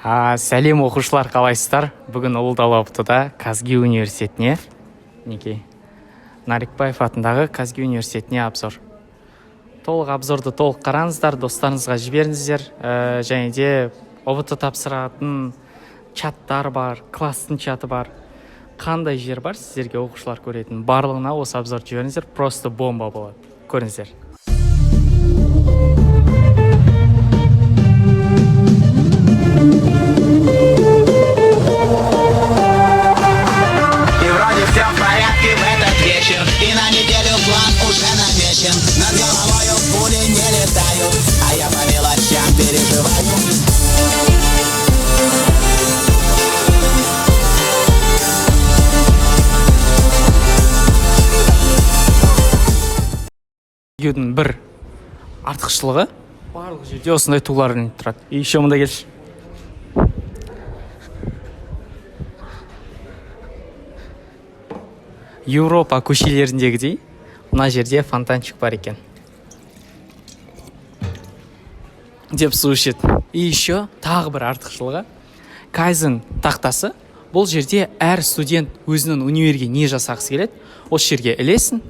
Сәлем оқушылар, қалайсыздар? Бүгін Ұлытау Аптыда Казги университетіне, Нарикбаев атындағы Казги университетіне обзор. Обзорды толық қараңыздар, достарыңызға жіберіңіздер. Және де ОБТ тапсыратын чаттар бар, класстың чаты бар. Қандай жер бар сіздерге оқушылар көретін? Барлығына осы обзорды жіберіңіздер, просто бомба болады. Көріңіздер. И на неделю план уже намечен. Над головою пули не летают, а я по мелочам переживаю. Видеоның бір артықшылығы барлық жерде осындай тулар ілініп тұрады. И еще мында келші. Еуропа көшелеріндегідей мына жерде фонтанчик бар екен. Деп су ішеді. И еще тағы бір артықшылығы кайзен тақтасы. Бұл жерде әр студент өзінің универге не жасағысы келеді, осы жерге ілесін.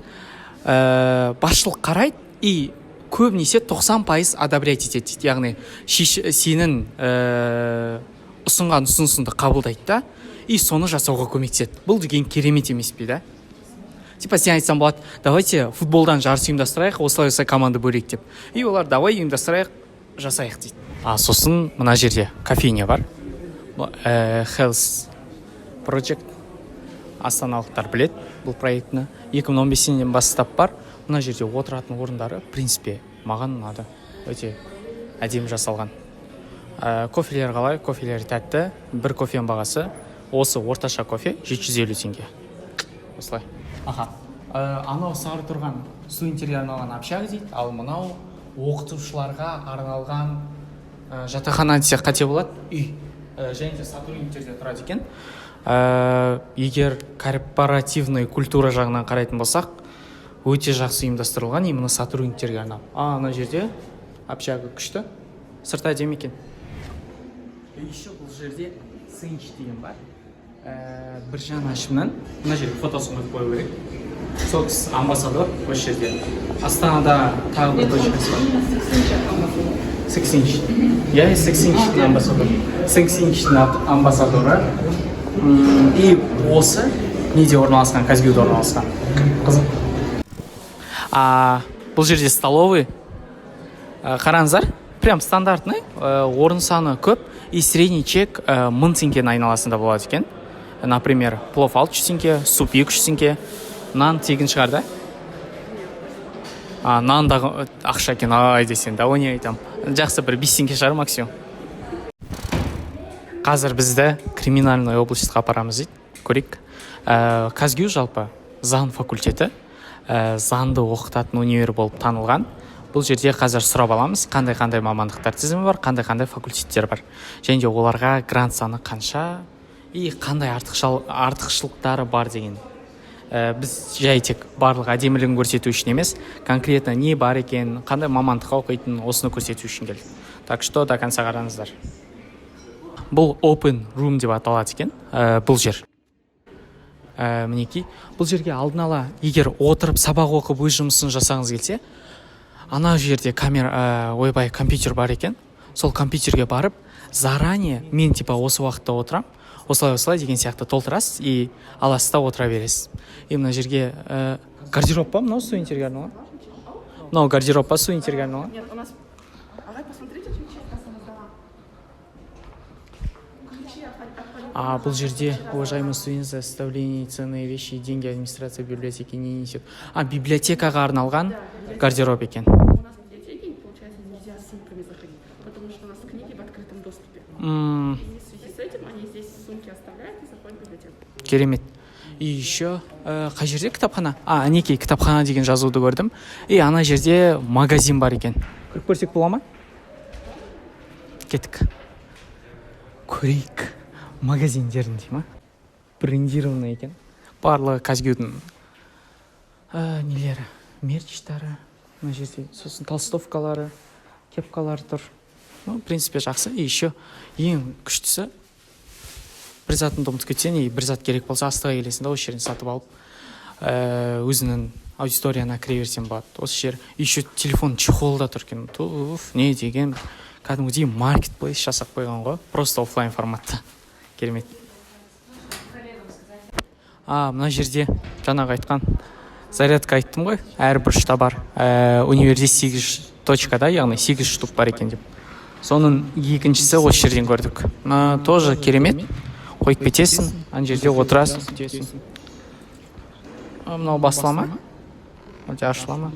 Басшылық қарайды и көбінесе 90% одобрять етеді. Яғни сенің ұсынған ұсынысыңды қабылдайды да, и соны жасауға көмектеседі. Бұл деген керемет емес пе, да? Типа сен айтсам болады, давайте футболдан жарыс ұйымдастырайық, осылай команда бөлейік деп. И олар давай ұйымдастырайық, жасайық дейді. Сосын мына жерде кофейня бар. Health Project. Астаналықтар білет бұл проектіні. 2015-ден бастап бар. Мына жерде отыратын орындары, в принципе, маған ұнады. Өте әдемі жасалған. Кофелер қалай? Кофелер тәтті. Бір кофенің бағасы. Осы орташа кофе 750 теңге. Осылай. Анау сары тұрған студенттерге арналған общага дейді, ал мынау оқытушыларға арналған жатақхана десек қате болады. Үй. Және де сотрудниктерде тұрады екен. Егер корпоративный культура жағынан қарайтын болсақ, өте жақсы ұйымдастырылған, именно сотрудниктерге арнап. Ана жерде общага күшті. Сырта әдемі екен. Еще бұл жерде сынч деген бар. Біржан Ашымнан мына жерге фотосын қойып керек. Сол кісі амбассадор осы жерде. Астанада тағы бір точкасы бар. Сексинч. Я сексинчтің амбассадор. Сексинчтің амбассадоры. И осы неде орналасқан, Казгиде орналасқан. Қызық. Бұл жерде столовый. Қараңыздар, прям стандартный. Орын саны көп. И средний чек 1000 теңгенің айналасында болады екен. Например, плов 600 теңге, суп 200 теңге, нан тегін шығар, да? Нандағы ақша екен, десен, да, не айтам. Жақсы бір 5 теңге шығар максимум. Қазір бізді криминальный областьқа апарамыз дейді, көрейік. Казгю жалпы заң факультеті, заңды оқытатын универ болып танылған. Бұл жерде қазір сұрап аламыз, қандай мамандықтар тізімі бар, қандай факультеттер бар. Және де оларға грант саны қанша, и қандай артықшылықтары бар деген. Біз жай тек барлық әдемілігін көрсету үшін емес, конкретно не бар екен, қандай мамандыққа оқитын, осыны көрсету үшін келді. Так что до конца қараңыздар. Бұл open room деп аталады екен, бұл жер. Мінекей, бұл жерге алдын ала, егер отырып сабақ оқып өз жұмысын жасағыңыз келсе, ана жерде компьютер бар екен. Сол компьютерге барып, заранее мен типа осы уақытта отырам, осылай деген сияқты толтырасыз и аласыз да отыра бересіз. И мына жерге гардероб па, мынау студенттерге арналған? Мынау гардероб па студенттерге арналған? Нет, у нас... Давай посмотрите, что честно создала. Бұл жерде, уважаемые студенты, за составление ценные вещи и деньги администрация библиотеки не несет. Библиотекаға арналған гардероб екен. У нас в библиотеке, получается, нельзя с сумками заходить, потому что у нас книги в открытом доступе. И в связи с этим они здесь сумки оставляют и заходят в библиотеку. Керемет. И еще қай жерде кітапхана? Әнекей кітапхана деген жазуды көрдім. И ана жерде магазин бар екен. Көріп көрсек бола ма? Кеттік. Көрейік. Магазиндерін дей ма? Брендированный екен. Барлығы Казгюдің нелері, мерчтары. Мына жерде сосын толстовкалары, кепкалары тұр. Ну, в принципе жақсы. И еще ең күштісі, бір затыңды ұмытып кетсең, бір зат керек болса астыға келесің да, осы жерден сатып алып өзінің аудиторияна кіре берсем болады. Осы жер еще телефон чехолда тұр екен. Не деген кәдімгідей маркетплейс жасап қойған ғой, просто офлайн форматта. Керемет. Мына жерде жаңағы айтқан зарядка айттым ғой, әр бұрышта бар. Универде 8 точкада, яғни 8 штук бар екен деп. Соның екіншісі осы жерден көрдік. Тоже керемет. Қойып кетесің, ана жерде отырасың, күтесің. Мынау басыла ма? Әлде ашыла ма?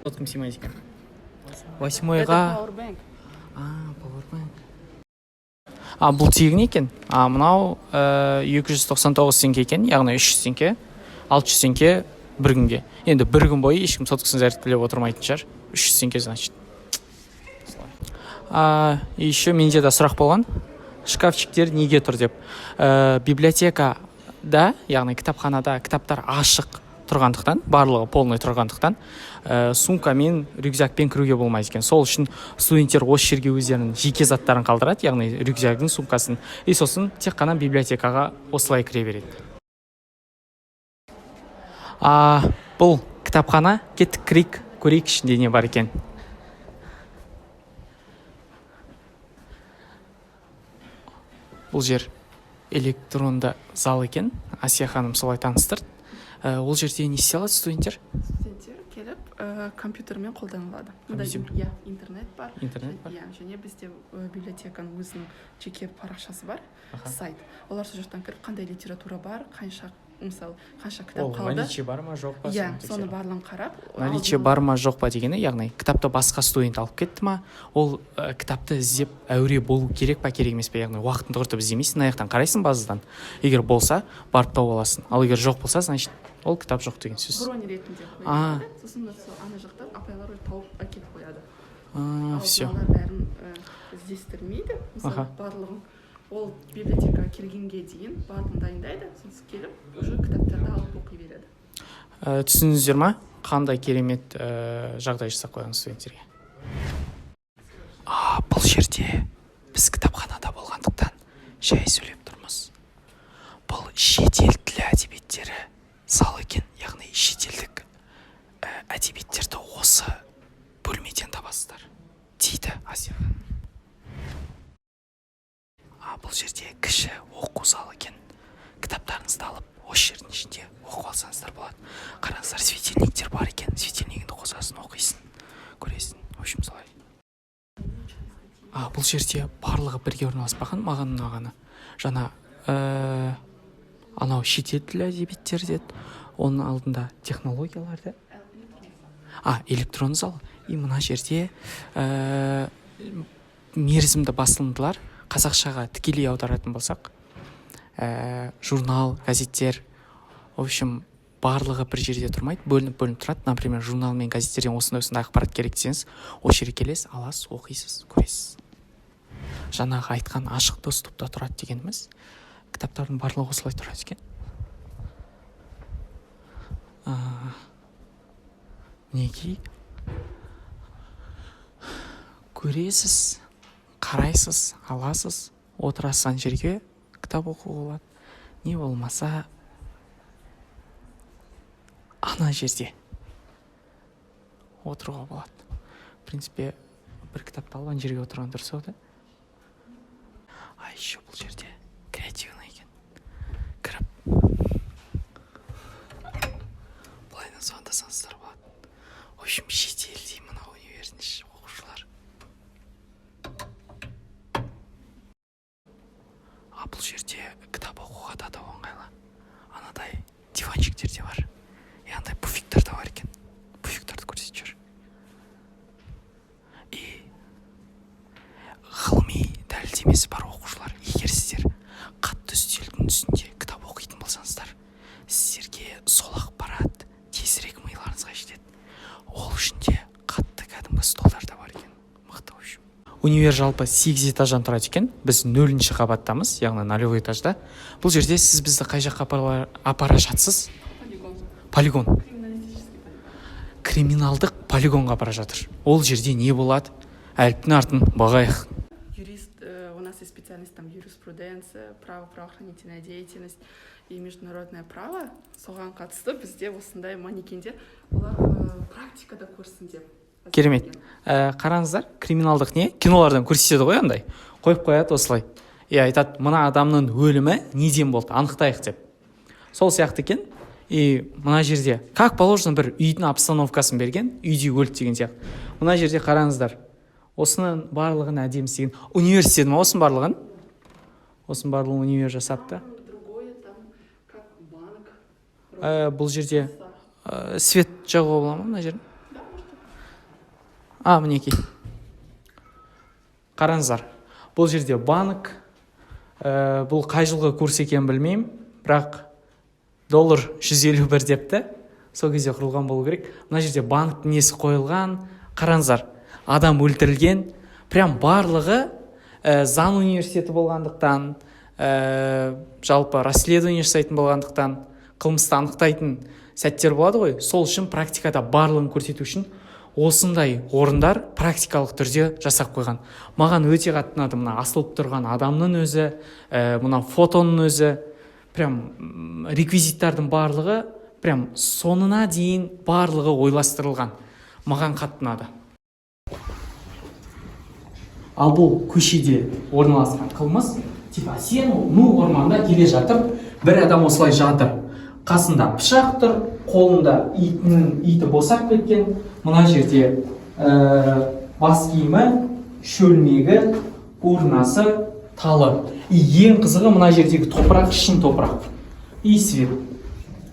Соткым симайды екен. 8-ға... Powerbank. Бұл тегін екен. Мынау 299 теңге екен, яғни 300 теңге, 600 теңге бір күнге. Енді бір күн бойы ешкім соткасын зарядкалеп отырмайтын шығар. 300 теңге, значит. Еще менде де сұрақ болған. Шкафчиктер неге тұр деп. Библиотекада, яғни кітапханада кітаптар ашық тұрғандықтан, барлығы полный тұрғандықтан, сумкамен, рюкзакпен кіруге болмайды екен. Сол үшін студенттер осы жерге өздерінің жеке заттарын қалдырады, яғни рюкзагын, сумкасын, и сосын тек қана библиотекаға осылай кіре береді. Бұл кітапхана, кеттік кірейік, көрейік ішінде не бар екен. Бұл жер электронды зал екен. Асия ханым солай таныстырды. Ол жерде не істей алады студенттер? Студенттер келіп компьютермен қолдана алады. Интернет бар. Және бізде библиотеканың өзінің жеке парақшасы бар, сайт. Олар сол жақтан кіріп, қандай литература бар, қанша кітап қалды. Наличие бар ма, жоқ па? Соны барлығын қарап. Наличие бар ма, жоқ па дегені, яғни кітапты басқа студент алып кетті ма, ол кітапты іздеп әуре болу керек па, керек емес пе, яғни уақытын құртып іздемейсің, аяқтан қарайсың базадан. Егер болса, барып тауып аласың. Ал егер жоқ болса, значит, ол кітап жоқ деген сөз. Бронь ретінде. Сосын ана жақтан апайлар тауып әкеліп қояды. Все. Ал бәрін іздестірмейді. Мысалы, барлығын ол библиотекаға келгенге дейін барлығын дайындайды, сосын келіп, уже кітаптарды алып оқи береді. Түсіндіңіздер ма? Қандай керемет жағдай жасап қойған студенттерге. Бұл жерде біз кітапханада болғандықтан жай сөйлеп тұрмыз. Бұл шетел тілі әдебиеттері зал екен, яғни шетелдік әдебиеттерді осы бөлмеден табасыздар дейді Асия. Бұл жерде кіші оқу залы екен. Кітаптарыңызды алып, осы жердің ішінде оқып алсаңыздар болады. Қараңыздар, светильниктер бар екен. Светильнигіңді қосасын, оқисың, көресің. В общем, солай. Бұл жерде барлығы бірге орналаспаған, маған ұнағаны. Жаңа анау шетел тілі әдебиеттер деді. Оның алдында технологияларды. Электронды зал. И мына жерде мерзімді басылымдылар қазақшаға тікелей аударатын болсақ, журнал, газеттер, в общем, барлығы бір жерде тұрмайды, бөлініп тұрады. Например, журнал мен газеттерден осындай ақпарат керек десеңіз, осы жерге келесіз, аласыз, оқисыз, көресіз. Жаңағы айтқан ашық доступта тұрады дегеніміз, кітаптардың барлығы осылай тұрады екен. Неге? Көресіз, қарайсыз, аласыз, отырасыз жерге кітап оқуға болады. Не болмаса, ана жерде отыруға болады. В принципе, бір кітапты алып, ана жерге отырған дұрыс ау да. Еще бұл жерде креативный екен. Кіріп, былайдан звондасаңыздар болады. В общем, шетелде мына университет оқушылар. Бұл жерде кітап оқуға да оңайлы. Анадай диванчиктер де бар. И андай пуфиктер де бар екен. Пуфиктерді көрсетіп жүр. И ғылыми дәлелдемесі бар оқушылар. Егер сіздер қатты үстелдің үстінде кітап оқитын болсаңыздар, сіздерге сол ақпарат тезірек миыларыңызға жетеді. Ол үшін де қатты кәдімгі столдар да бар екен. Мықты общем. Универ жалпы 8 этаждан тұрады екен. Біз 0-ші қабаттамыз, яғни 0-й этажда. Бұл жерде сіз бізді қай жаққа апара жатсыз? Полигон. Криминалдық полигонға апара жатыр. Ол жерде не болады? Әліптің артын бағайық. специальность там юриспруденция, право, правоохранительная деятельность и международное право. Соған қатысты бізде осындай манекендер олар практикада көрсін деп. Керемет. Қараңыздар, криминалдық не? Кинолардан көрсетеді ғой андай. Қойып қояды осылай. Айтады, мына адамның өлімі неден болды, анықтайық деп. Сол сияқты екен. И мына жерде, как положено, бір үйдің обстановкасын берген, үйде өлді деген сияқты. Мына жерде қараңыздар. Осының барлығын әдемі істеген. Университет ма осының барлығын? Осының барлығын универ жасапты. Бұл жерде свет жағуға бола ма мына жерде? Мінекей. Қараңыздар. Бұл жерде банк. Бұл қай жылғы курс екенін білмеймін, бірақ $151 депті. Сол кезде құрылған болу керек. Мына жерде банктың несі қойылған. Қараңыздар, адам өлтірілген. Прям барлығы заң университеті болғандықтан, жалпы расследование жасайтын болғандықтан, қылмысты анықтайтын сәттер болады ғой. Сол үшін практикада барлығын көрсету үшін осындай орындар практикалық түрде жасап қойған. Маған өте қатты ұнады мына асылып тұрған адамның өзі, мына фотоның өзі, прям реквизиттардың барлығы, прям сонына дейін барлығы ойластырылған. Маған қатты ұнады. Ал бұл көшеде орналасқан қылмыс, типа сен орманда келе жатыр, бір адам осылай жатыр. Қасында пышақ тұр, қолында иті босап кеткен. Мына жерде бас киімі, шөлмегі, урнасы, талы. Ең қызығы мына жердегі топырақ, шын топырақ. И свет.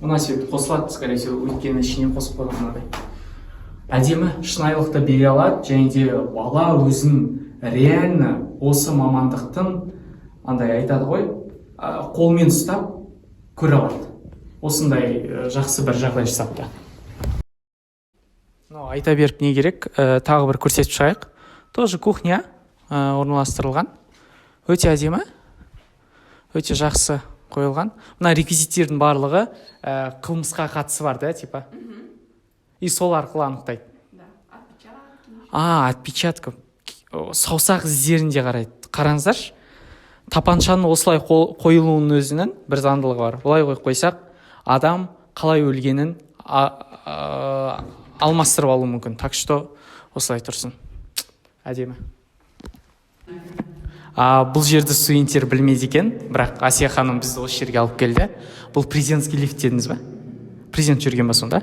Мына свет қосылады, скорее всего, өйткені ішіне қосып қойған мынадай. Әдемі шынайылықты бере алады, және де бала өзін реально осы мамандықтың андай айтады ғой, қолмен ұстап көре алады. Осындай жақсы бір жағдай жасапты. Айта беріп не керек, тағы бір көрсетіп шығайық. Тоже кухня орналастырылған. Өте әдемі, өте жақсы қойылған. Мына реквизиттердің барлығы қылмысқа қатысы бар, да, типа. И сол арқылы анықтайды. Отпечатка. Саусақ іздерінде қарайды. Қараңыздаршы. Тапаншаның осылай қойылуының өзінің бір заңдылығы бар. Олай қойып қойсақ, адам қалай өлгенін алмастырып алу мүмкін. Так что осылай тұрсын. Әдемі. Бұл жерді студенттер білмейді екен, бірақ Асия ханым бізді осы жерге алып келді. Бұл президентский лифт дедіңіз бе? Президент жүрген ба сонда?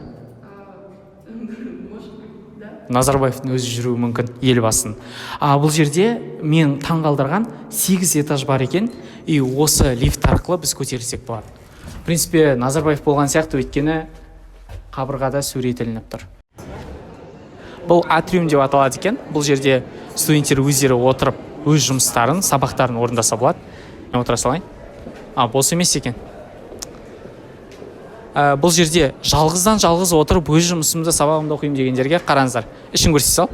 Назарбаевтың өзі жүруі мүмкін, елбасының. Бұл жерде мен таңғалдырған 8 этаж бар екен, и осы лифт арқылы біз көтерілсек болады. В принципе, Назарбаев болған сияқты, өйткені қабырғада суретілініп тұр. Бұл атриум деп аталады екен. Бұл жерде студенттер өздері отырып, өз жұмыстарын, сабақтарын орындаса болады. Мен отыра салайын. Бос емес екен. Бұл жерде жалғыз отырып, өз жұмысымды, сабағымды оқимын дегендерге қараңыздар. Ішін көрсете сал.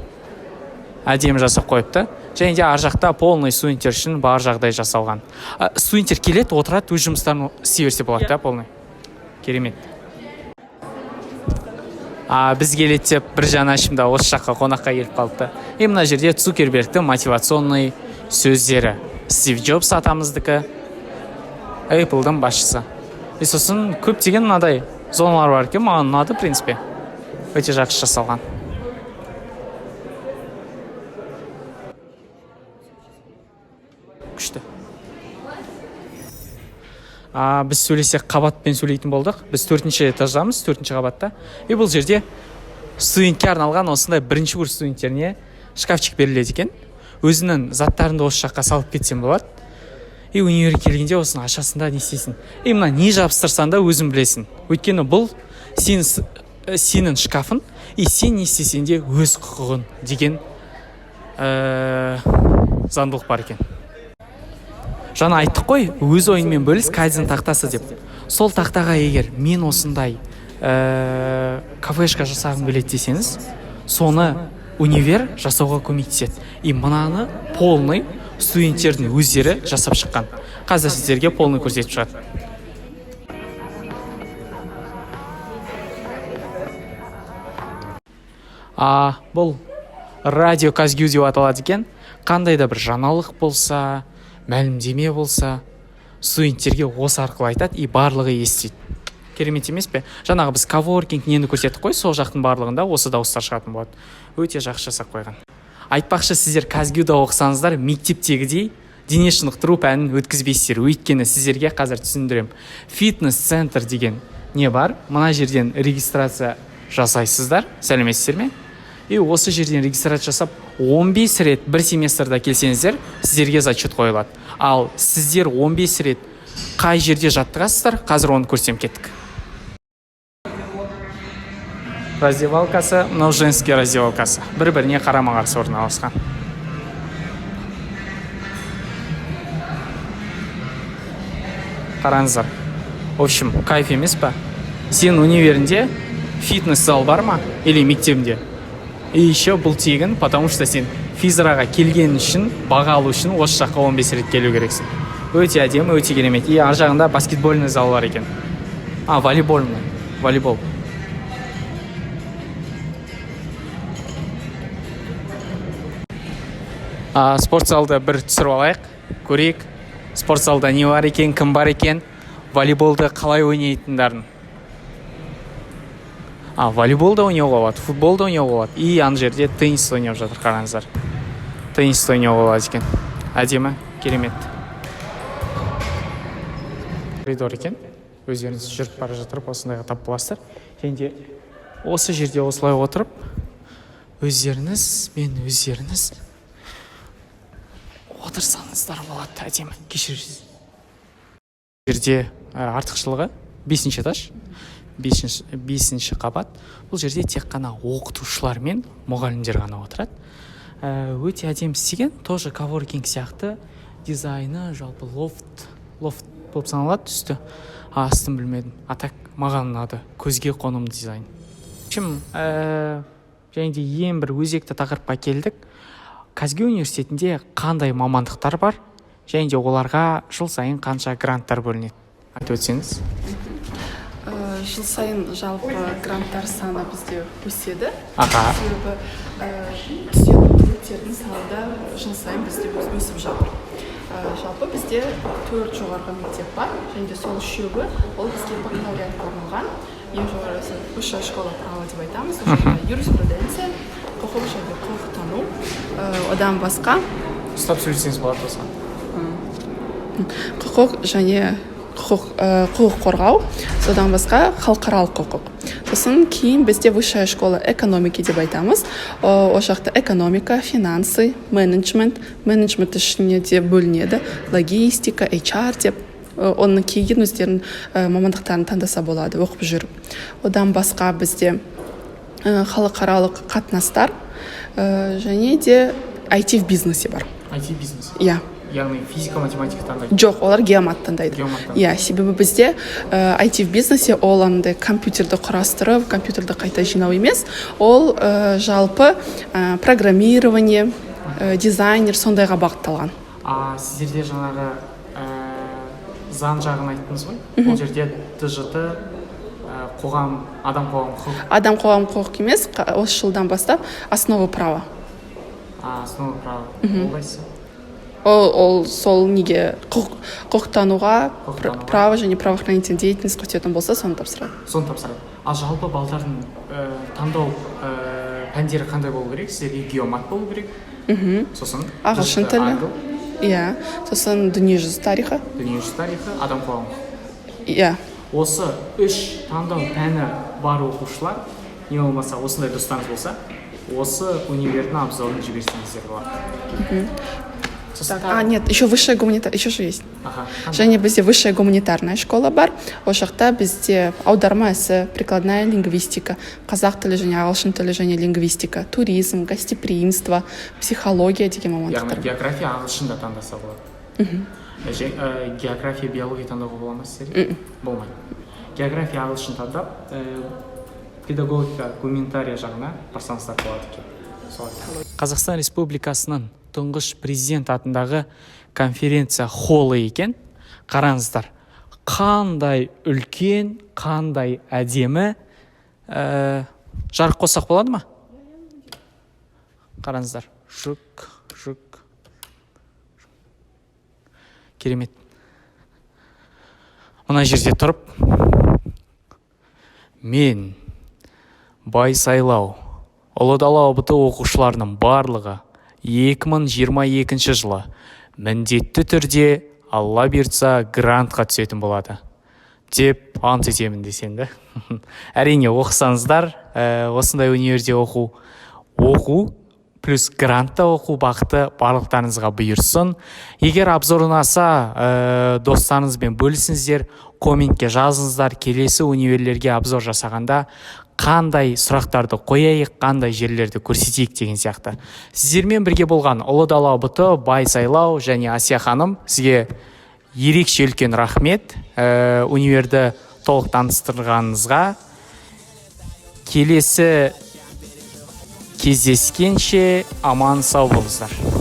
Әдемі жасап қойыпты. Және де ар жақта полный студенттер үшін бар жағдай жасалған. Студенттер келеді, отырады, өз жұмыстарын істей берсе болады, да, полный. Керемет. Біз келеді деп бір жанашымда осы жаққа қонаққа келіп қалыпты. Мына жерде Цукербергтің мотивационный сөздері. Стив Джобс атамыздікі, Apple'дың басшысы. Сосын көптеген мынадай зоналар бар екен, маған ұнады, в принципе. Өте жақсы жасалған. Күшті. Біз сөйлесек қабатпен сөйлейтін болдық. Біз 4-ші этаждамыз, 4-ші қабатта. Бұл жерде студентке арналған осындай бірінші курс студенттеріне шкафчик беріледі екен. Өзінің заттарыңды осы жаққа салып кетсем болады. Универге келгенде осыны ашасында не істейсің. Мына не жабыстырсаң да өзің білесің. Өйткені бұл сенің шкафың, сен не істесең де өз құқығын деген заңдылық бар екен. Жаңа айттық қой, өз ойыңмен бөліс кайдзен тақтасы деп. Сол тақтаға егер мен осындай кафешка жасағым келеді десеңіз, соны универ жасауға көмектеседі. Мынаны полный студенттердің өздері жасап шыққан. Қазір сіздерге полный көрсетіп шығады. Бұл радио Казгю деп аталады екен. Қандай да бір жаңалық болса, мәлімдеме болса студенттерге осы арқылы айтады и барлығы естиді. Керемет емес пе? Жаңағы біз коворкинг нені көрсеттік қой, сол жақтың барлығында осы дауыстар шығатын болады. Өте жақсы жасап қойған. Айтпақшы, сіздер Казгюда оқысаңыздар, мектептегідей дене шынықтыру пәнін өткізбейсіздер. Өйткені сіздерге қазір түсіндірем. Фитнес-центр деген не бар? Мына жерден регистрация жасайсыздар, сәлеметсіздер ме? И осы жерден регистрация жасап 15 рет бір семестрда келсеңіздер, сіздерге зачет қойылады. Ал сіздер 15 рет қай жерде жаттығасыздар, қазір оны көрсем кеттік. Раздевалкасы, мынау женский раздевалкасы. Бір-біріне қарама-қарсы орналасқан. Қараңыздар. В общем, кайф емес па? Сен универінде фитнес-зал бар ма? Или мектебінде? И еще бұл тегін, потому что сен физраға келген үшін, баға алу үшін осы жаққа 15 рет келу керексің. Өте әдемі, өте керемет. И ар жағында баскетбольный зал бар екен. Волейбол. Спорт залды бір түсіріп алайық, көрейік. Спорт залда не бар екен, кім бар екен, волейболды қалай ойнайтындарын. Волейболда ойнауға болады, футболда ойнауға болады. И ана жерде теннис ойнап жатыр, қараңыздар. Теннис ойнауға болады екен. Әдемі, керемет. Коридор екен. Өздеріңіз жүріп бара жатырып, осындайға тап боласыздар. Және де осы жерде осылай отырып, өздеріңіз отырсаңыздар болады. Әдемі, кешіріңіз. Жерде артықшылығы 5-ші этаж, 5-ші қабат. Бұл жерде тек қана оқытушылар мен мұғалімдер ғана отырады. Өте әдемі істеген, тоже коворкинг сияқты дизайны, жалпы лофт болып саналады түсті. Астын білмедім. Атак маған ұнады. Көзге қоным дизайн. Және де ең бір өзекті тақырыпқа келдік. Казгю университетінде қандай мамандықтар бар, және де оларға жыл сайын қанша гранттар бөлінеді? Айтып өтсеңіз. Жыл сайын жалпы гранттар саны бізде өседі. Себебі студенттердің саны жыл сайын бізде өсіп жатыр. Жалпы бізде 4 жоғарғы мектеп бар, және де сол 3-і ол бізге бакалавриатқа арналған. Ең жоғарғысы высшая школа права деп айтамыз, юриспруденция, құқық және құқықтану, одан басқа Ұстап сөйлесеңіз болады осыған. Құқық және құқық қорғау, содан басқа халықаралық құқық. Сосын кейін бізде высшая школа экономики деп айтамыз. О жақта экономика, финансы, менеджмент ішіне де бөлінеді, логистика, HR деп. Оның кейін өздерінің мамандықтарын таңдаса болады, оқып жүріп. Одан басқа бізде халықаралық қатынастар және де IT в бизнесе бар. IT бизнес? Иә. Яғни физика, математика таңдайды? Жоқ, олар геомат таңдайды. Иә, себебі бізде IT в бизнесе ол компьютерді құрастырып, компьютерді қайта жинау емес, ол жалпы программирование, дизайнер сондайға бағытталған. Сіздерде жаңағы заң жағын айттыңыз ғой? Ол жерде ТЖТ, адам қоғам құқық. Адам қоғам құқық емес, осы жылдан бастап основы права. Основы права. Ол қайсы? Ол сол неге құқықтануға право және правоохранительная деятельность көрсететін болса, соны тапсырады. Соны тапсырады. Ал жалпы балдардың таңдау пәндері қандай болу керек? Сіздерге геомат болу керек? Сосын ағылшын тілі. Иә. Сосын дүниежүзі тарихы. Адам қоғам. Иә. Осы 3 таңдау пәні бар оқушылар, не болмаса осындай достарыңыз болса, осы универдің абзалын жіберсеңіздер болады. Нет, еще высшая гуманитарная, еще же есть. Және бізде высшая гуманитарная школа бар. О жақта бізде аударма ісі, прикладная лингвистика, қазақ тілі және ағылшын тілі және лингвистика, туризм, гостеприимство, психология деген мамандықтар. Яғни география ағылшында таңдаса болады. География, биология таңдауға бола ма сіздерде? Болмайды. География ағылшын таңдап, педагогика, гуманитария жағына барсаңыздар болады екен. Қазақстан Республикасының тұңғыш президент атындағы конференция холлы екен. Қараңыздар, қандай үлкен, қандай әдемі. Жарық қоссақ болады ма? Қараңыздар, жүк. керемет. Мына жерде тұрып, мен бай сайлау Ұлы Дала ұбт оқушыларының барлығы 2022 жылы міндетті түрде Алла бұйыртса грантқа түсетін болады деп ант етемін десең да. Әрине оқысаңыздар, осындай универде оқу плюс грантта оқу бақыты барлықтарыңызға бұйырсын. Егер обзор ұнаса, достарыңызбен бөлісіңіздер, комментке жазыңыздар, келесі универлерге обзор жасағанда қандай сұрақтарды қояйық, қандай жерлерді көрсетейік деген сияқты. Сіздермен бірге болған Ұлы Дала ұбт, Бай сайлау және Асия ханым, сізге ерекше үлкен рахмет. Универді толық таныстырғаныңызға. Келесі кездескенше аман сау болыңыздар.